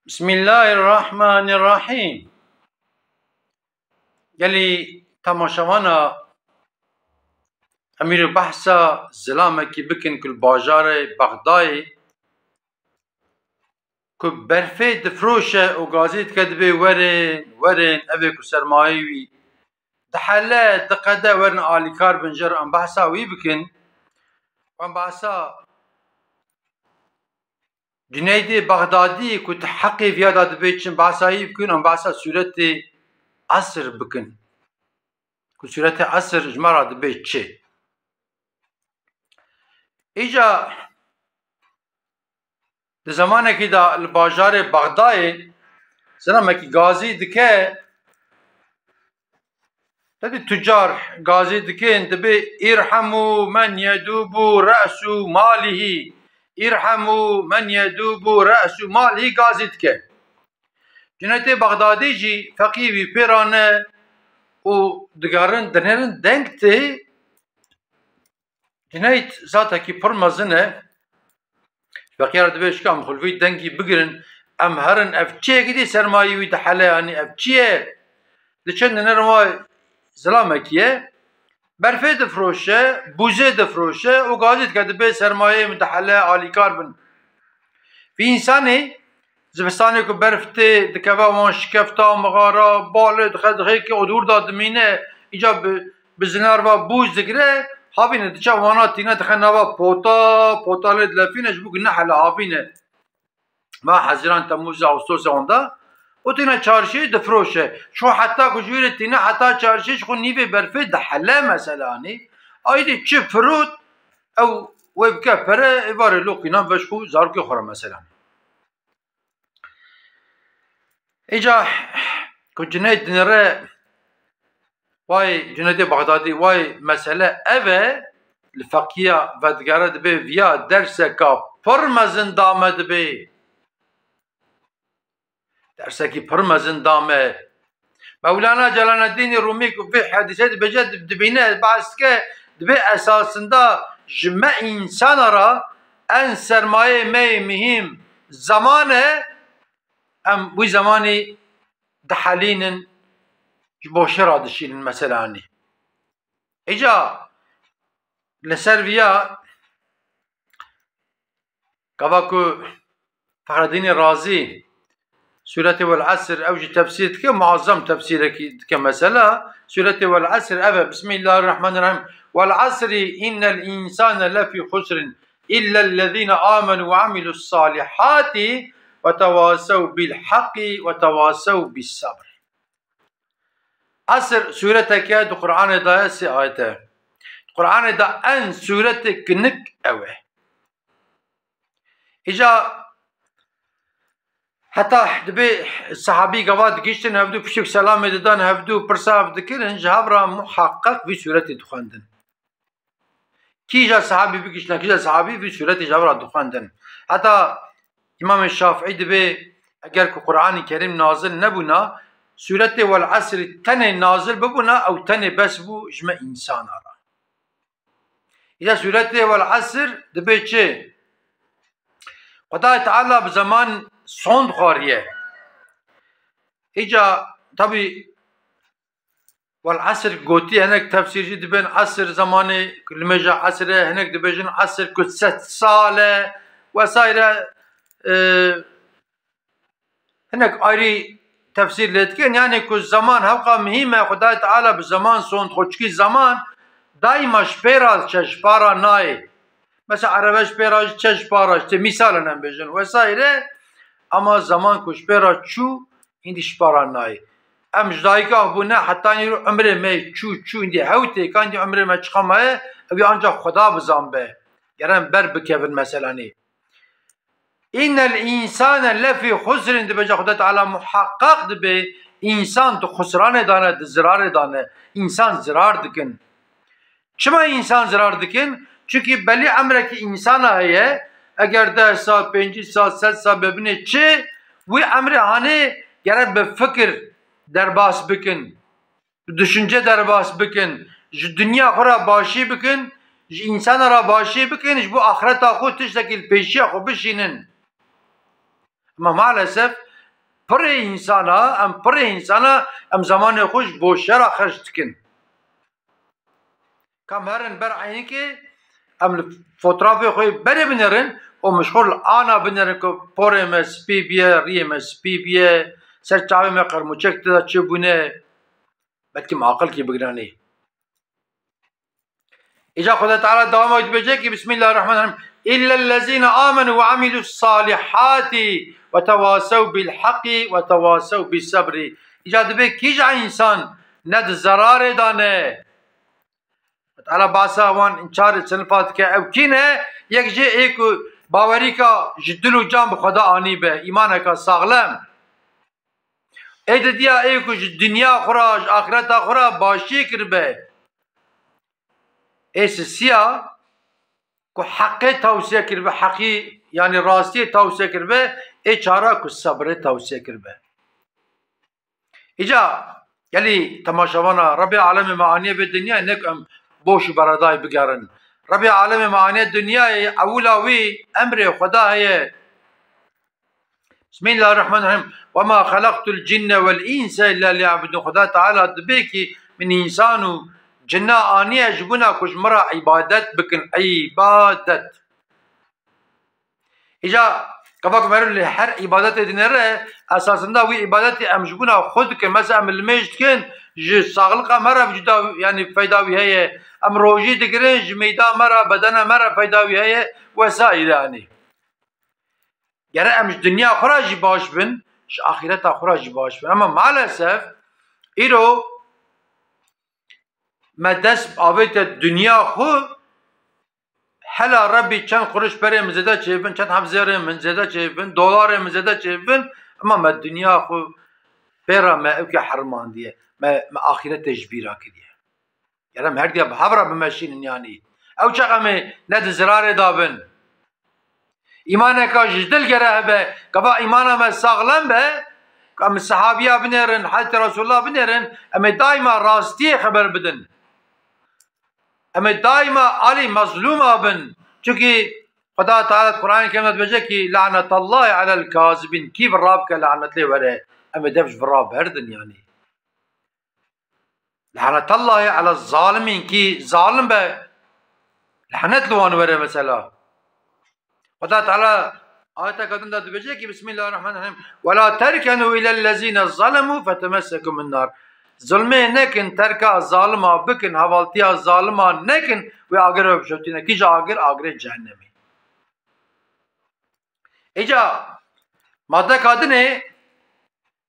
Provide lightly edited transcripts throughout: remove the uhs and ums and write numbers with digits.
بسم الله الرحمن الرحیم. گلی تماشاوانا امیر بحثا زلامه کی بکن کل باجار بغدای که برفه دفروشه و گازید کدبه ورن اوه که سرمایه وی دحله دقده ورن آلیکار بنجر ام بحثا وی بکن ام بحثا جنید بغدادی که تحقی فیادا دبه چن بحثا وی بکن ام بحثا صورت عصر بکن که صورت عصر جمرا دبه چه ایجا در زمانه که دا الباجار بغدای زنمه که گازی دکه تدی تجار گازی دکه دبه ارحمو من یدوبو رأسو ماله ارحمو من یدوبو رأسو ماله گازی دکه جنایت بغدادی جی فقیوی پیرانه و دگارن دنرن دنگتی جنایت ذاته کی پر مزنه فقیر دبیش که ام خلوی دنگی بگیرن ام هرن اف چیه گدی سرمایوی دحله یعنی اف چیه دچن نرمای زلامه کیه برفه دفروشه بوزه دفروشه و گازید که دبی سرمایه متحله آلیکار بن فی انسانی زبستانی که برفته دکوه وان شکفتا مغارا باله دخل که ادور دادمینه ایجا بزنار و بوز دگره هاوینه دچا وانا تینه دخل نوا پوتاله دلفینش بگو نحل هاوینه ما حزیران تموز آغسطس اونده و تینه چارشی دفروشه شو حتی کجوری تینه حتی چارشیش خو نیوه برفه دحله مثلا آیدی چه فرود او ویبکه پره ایواره لوکینا وش خو زارکی خوره مثلا ایجا که جنید دنره وای جنید بغدادی وای مسئله اوه الفقیه و دگاره دبی ویا درسه که پرمزن دامه دبی درسه که پرمزن دامه مولانا جلال الدین رومی که به حدیثه بجد دبینه بعض که دبی اساسنده جمع انسان را ان سرمایه مهم زمانه ام وی زمانی دحلینن بوشه را دشیلن مثلا ایجا لسر ویا قواکو فخردین رازی سورة والعصر اوج تفسير که معظم تفسير که مثلا سورة والعصر اوه بسم الله الرحمن الرحيم والعصر إن الإنسان لفي خسر إلا الذين آمنوا وعملوا الصالحات وتواصوا بالحق وتواصوا بالصبر. عصر سورة که دو قرآن دا سی آیته قرآن دا ان سورة کنک اوه ایجا حتی دبی صحابی گواد گشتن هفدو پشک سلام دادن هفدو پرسا هفدو کرن جهاب را محقق وی سورة دخواندن کی جا صحابی بگشتن کی جا صحابی وی سورة جهاب را دخواندن حتی امام شافعی دبی اگر که قرآن کریم نازل نبونا سورة والعصر تن نازل ببونا او تن بس بو جمع انسان را اذا سورة والعصر دبی چه خدا تعالی بزمان سوند خواریه ایجا طبی والعصر گوتی هنک تفسیر جی دبین عصر زمانه کلمه عصره هنک دبیجن عصر که 100 ساله وسایره هنک آیری تفسیر لیدکن یعنی که زمان حقا مهمه خدا تعالی بزمان سوند خوچکی زمان دایما شپیراز چشپارا نای مثلا عربش پیراج چشپاراش ته مثال نم بیجن وسایره اما زمان کش پیرا چو هندی شپارا نای ام جدایگاه بونه حتی نیرو عمره می چو هندی هوته که هندی عمره می چخمه اوی آنجا خدا بزن به گرم بر بکفن مثلا نی این الانسان لفی خسر دی بجا خدا تعالی محقق دی به انسان تو خسران دانه دی زرار دانه انسان زرار دکن چما انسان زرار دکن چونکه بلی عمره که انسان هایه اگر 10 سال 5 سال 100 سال ببینه چه وی عمره هانه گره به فکر درباس بکن düşünce درباس بکن دنیا خورا باشی بکن انسان را باشی بکن bu ahireta خود تشتکل پیشی خود بشینن اما maalesef پر insana em پر insana em zamanê xwe ji bo şera xerc dikin. Kam herin ber eynîkê em li fotoğrafê xwe berê binêrin û mişxul ana binêrin ku porê me spî biye, riyê me spî biye, ser çavê me qirmûçek de çi bûne, belkî me aqilkî bigiranî. İca Xuda Teala devam edecek ki Bismillahirrahmanirrahim. İllellezîne âmenû ve amilussâlihâti ve tevâsev bilhaqi ve tevâsev bissabri. İca dibe kîja insan ne de zararê dane. Teala basa wan inçarê sinifat ke ew kîne yek jê ê ku bawerî ka ji dil û can bi Xuda anî be, îmaneka saxlem. Ê didiya ê ku ji dünya xwe ra, ji axireta xwe ra başiyê kiribe. Esasiya ku haqqê tavsiye kiribe, haqqî yani rastiyê tavsiye kiribe, ê çara ku sabrê tavsiye kiribe. İca gelî temaşavana Rabbi alemê me aniyê vê dinyayê nek em boş û beredayê bigerin. Rabbi alemê me aniyê dinyayê ewila wî emrê Xuda heye. Bismillahirrahmanirrahim. Ve ma halaqtul cinne vel insa illa liya'budun. Xuda Teala dibe ki min insan û cinna aniye ji bûna ku ji me ra ibadet bikin, ibadet. İca kevak merin li her ibadetê dinêre esasında wî ibadetê em ji bûna xwe dikin. Mesela em li mêj dikin ji saxliqa me ra vücuda yani feyda wî heye. Em rojî digirin ji meyda me ra, bedena me ra feyda wî heye vesaîre yani. Gere em ji dinya xwe ra jî baş bin, ji axîreta xwe ra jî baş bin. Ama maalesef îro me dest avête dünya xwe hela Rabbî çend quruş perê min zêde çêbin, çend hevzerê min zêde çêbin, dolarê min zêde çêbin, ama me dünya xwe pêra me ew ke hermandiye, me axîretê ji bîra kiriye. Gerem her diye bi hev re bimeşînin yanî. Ew çaqa me ne di zirarê dabin. İmaneka ji dil gere hebe, keva îmana me saxlem be, em sahabiya binêrin, Hazreti Resulullah binêrin, em ê daîma rastiyê xeber bidin. Em ê daîma alî mazlûma bin. Çünkü Xuda Teala Kur'an-ı Kerim'de dibêje ki lanetallahi alel kazibin. Kî vir bike lanetlê were. Em ê dev ji vir berdin yani. Lanetallahi alel zalimin ki zalim be lanet li wan were mesela. Xuda Teala ayet-i kadında dibêje ki Bismillahirrahmanirrahim. Ve la terkenu ilellezîne zalemû fetemessekum min nar. Zulmê nekin, terka zalima bikin, hevaltiya zalima nekin ve agirê bişewtîne. Kîja agir, agirê cehennemî. Îca madeka dinê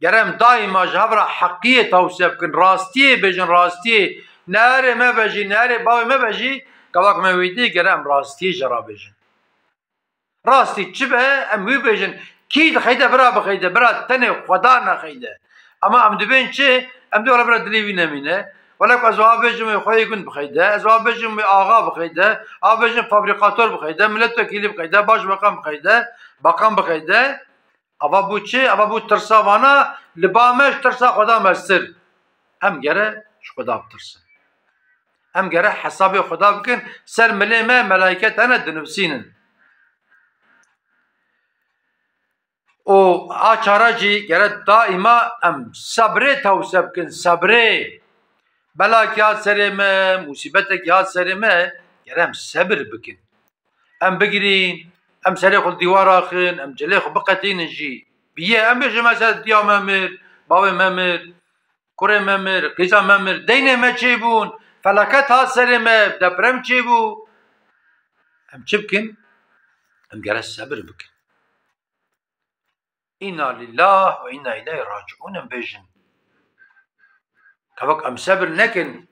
gerem daîma ji hev re heqqiyê tewsiye bikin, rastiyê bêjin, rastiyê. Neherê me bejî, neherê bavê me bejî, kevak me wîdî gerem rastiyê jî rabêjin. Rastî çi be em wî bêjin, kî dixeyde bira bixeyde, bira tenê Xuda nexeyde. Ama em dibên çi? Em dê were bira dilê wî nemîne. Welek ez ava bêjim wê xweyê gund bixeyde, ez ava bêjim wê axa bixeyde, ava bêjim fabrikatör bixeyde, milletvekîlî bixeyde, başbakan bixeyde, bakan bixeyde. Ava bû çi? Ava bû tirsa vana, li ba me ji tirsa Xuda me sir. Em gere ji Xuda bitirsin. Em gere hesabê Xuda bikin, ser milê me melaiket hene dinivîsînin. O açara jî gere daîma em sabrê tewsiye bikin, sabrê. Belakî hat serê me, musîbetekî hat serê me, gere em sebir bikin. Em bigirîn, em serê xwe li dîwar axin, em cilê xwe biqetînin jî. Biye em bêjin mesela diya me mir, bavê me mir, kurê me mir, qîza me mir, deynê me çêbûn, felaket hat serê me, deprem çêbû. Em çi bikin? Em gere sebir bikin. İnna lillah ve inna ileyhi raciun em bêjin. Kevak em sebir nekin,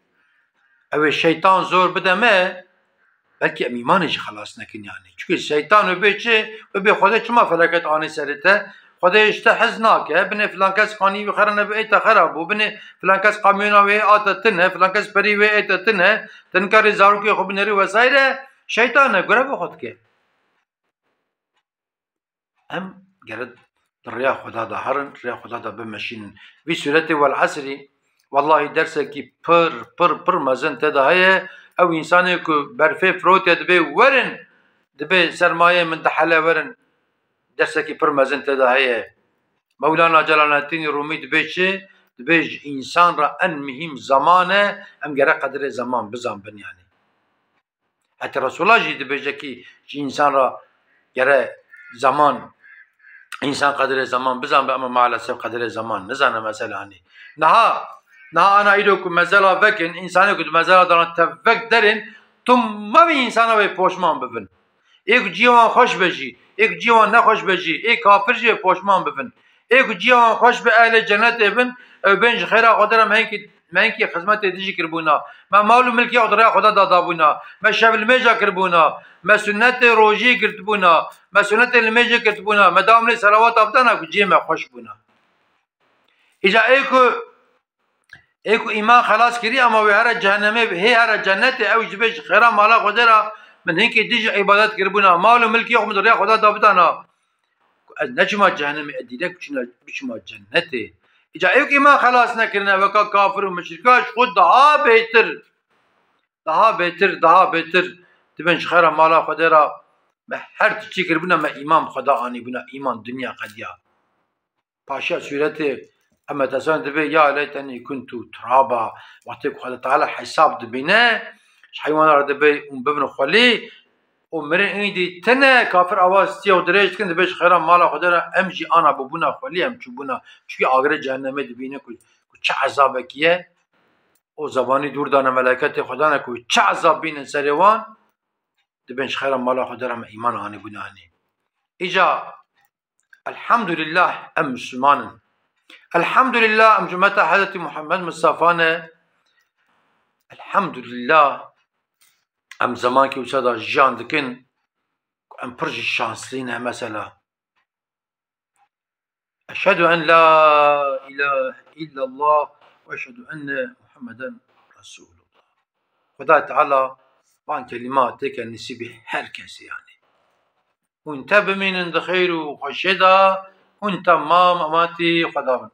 ew ê şeytan zor bide me, belkî em îmanê jî xelas nekin yani. Çünkü şeytan wê bê çi? Wê bê Xwedê çima felaket anî serê te? Xwedê ji te hez nake, binê filan kes xanî wî xera nebe ê te xera bû, binê filan kes kamyona wê ate tune, filan kes perî wê ê te tune, tu nikarî zarokê xwe binêrî vesaire. Şeytan e görevê xwe dike. Em gere rêya Xuda da herin, rêya Xuda da bimeşînin. Vî sûretê vel esrî wallahi dersekî pir mezin te de heye. Ew însanê ku berfê firotê dibe werin, dibe sermayê min dihele werin, dersekî pir mezin te de heye. مولانا جلال الدین رومی دبیج انسان را ان مهم زمانه ام گره قدر زمان بزن بن يعني حتى رسول الله جي دبیجه کی انسان را گره زمان انسان قدر زمان بزن اما مالسف قدر زمان نزنه مثلا يعني نه انا ایدوکم مثلا وکن انسانی که مثلا دارن تفک درین تم ما بی انسان به پشمان ببین ایک جیوان خوش بجی ایک جیوان نخوش بجی ایک کافر جی پشمان ببین ایک جیوان خوش به اهل جنت ببین بنج خیره قدرم من کی خدمت دیجی کربونا ما مال و ملکی قدره خدا دادا بونا ما شب المیجا کربونا ما سنت روزی کرتبونا ما سنت المیجا کرتبونا ما دام لی صلوات ابدانا کو جی ما خوش بونا اجا ایکو ایمان خلاص کری اما وی هر جهنمه هی هر جنت او جبش خیره مالا قدره من هنگی دیج عبادت کربونا مال و ملکی خود داره خدا دابدانا نجما جهنم ادیده بچما جنته اجا ایک ایمان خلاص نکرنه وکا کافر و مشرکاش خود daha beter دبنش خیره مالا قدره به هر چی کربونا ما ایمان خدا آنی بونا ایمان دنیا قدیا پاشا صورت اما تسان دبي يا ليتني كنت ترابا وقتك خدا تعالى حساب دبينا حيوان دبي ببن خلي ومرين ايدي تنا كافر اواز تيو دريج كن دبيش خيرا مالا خدا امجي انا ببونا خلي ام چوبونا چوكي اگر جهنم دبينا كو چه عذابكيه او زباني دور دانا ملائكه خدا نه كو چه عذاب بين سريوان دبيش خيرا مالا خدا ما ايمان اني بناني اجا الحمد لله ام مسلمان الحمد لله ام جمعة حضرت محمد مصطفى الحمد لله ام زمان کی وسادا جان دکن ام پرج شانسلين مثلا اشهد ان لا اله الا الله واشهد ان محمدا رسول الله خدا تعالى بان كلمات تك نسبه herkes يعني وانت بمن خير وخشدا وانت ما اماتي خدا